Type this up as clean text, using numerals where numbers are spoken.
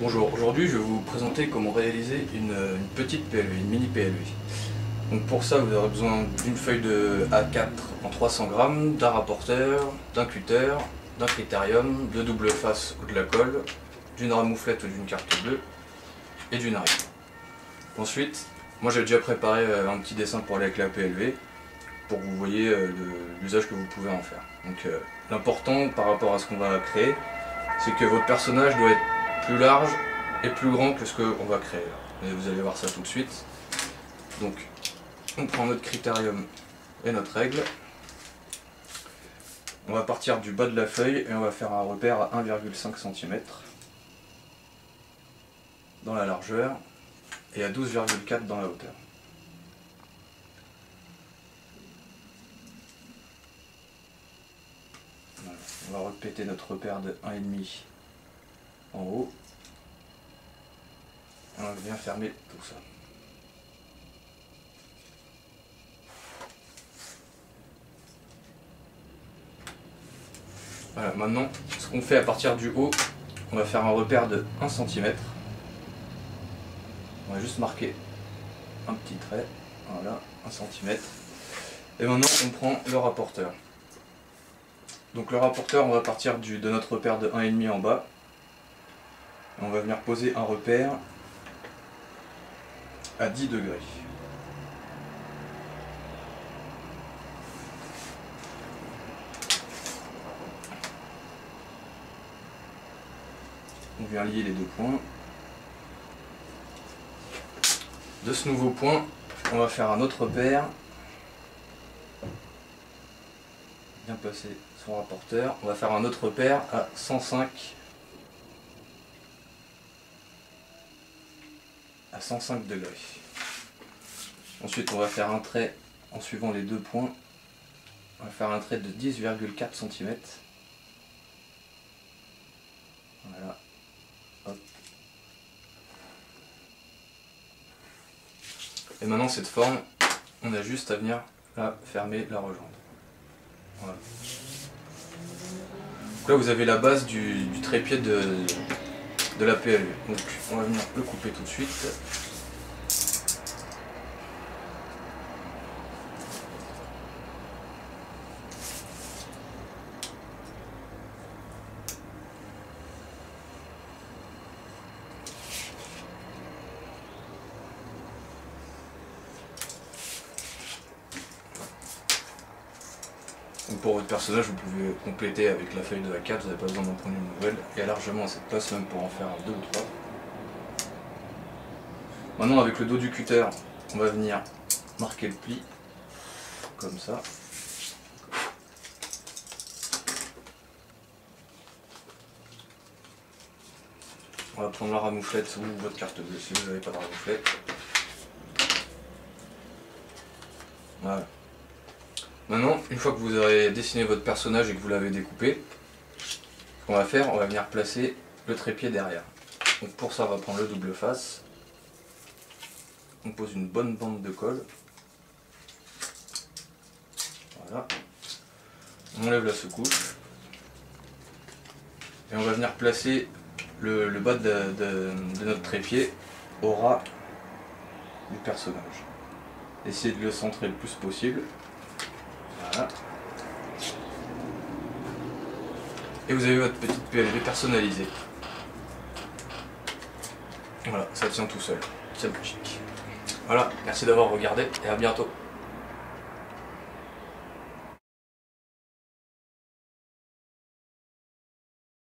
Bonjour, aujourd'hui je vais vous présenter comment réaliser une petite PLV, une mini PLV. Donc pour ça vous aurez besoin d'une feuille de A4 en 300 grammes, d'un rapporteur, d'un cutter, d'un critérium, de double face ou de la colle, d'une ramouflette ou d'une carte bleue et d'une arrière. Ensuite, moi j'ai déjà préparé un petit dessin pour aller avec la PLV pour que vous voyez l'usage que vous pouvez en faire. Donc l'important par rapport à ce qu'on va créer, c'est que votre personnage doit être plus large et plus grand que ce qu'on va créer. Et vous allez voir ça tout de suite. Donc on prend notre critérium et notre règle. On va partir du bas de la feuille et on va faire un repère à 1,5 cm dans la largeur et à 12,4 dans la hauteur. Voilà. On va répéter notre repère de 1,5 en haut. Et on vient fermer tout ça. Voilà, maintenant, ce qu'on fait à partir du haut, on va faire un repère de 1 cm. On va juste marquer un petit trait, voilà, 1 cm. Et maintenant, on prend le rapporteur. Donc le rapporteur, on va partir de notre repère de 1,5 en bas. Et on va venir poser un repère à 10 degrés. On vient lier les deux points. De ce nouveau point, on va faire un autre repère. Bien placer son rapporteur. On va faire un autre repère à 105 degrés. Ensuite, on va faire un trait en suivant les deux points. On va faire un trait de 10,4 cm. Voilà. Hop. Et maintenant, cette forme, on a juste à venir la fermer, la rejoindre. Voilà. Donc là, vous avez la base du trépied de la PLV. Donc, on va venir le couper tout de suite. Donc pour votre personnage, vous pouvez compléter avec la feuille de A4, vous n'avez pas besoin d'en prendre une nouvelle. Il y a largement assez de place même pour en faire 2 ou 3. Maintenant, avec le dos du cutter, on va venir marquer le pli, comme ça. On va prendre la ramouflette ou votre carte bleue si vous n'avez pas de ramouflette. Voilà. Maintenant, une fois que vous aurez dessiné votre personnage et que vous l'avez découpé, ce qu'on va faire, on va venir placer le trépied derrière. Donc pour ça, on va prendre le double face. On pose une bonne bande de colle. Voilà. On enlève la secouche. Et on va venir placer le bas de notre trépied au ras du personnage. Essayez de le centrer le plus possible. Voilà. Et vous avez votre petite PLV personnalisée. Voilà, ça tient tout seul. C'est magique. Voilà, merci d'avoir regardé et à bientôt.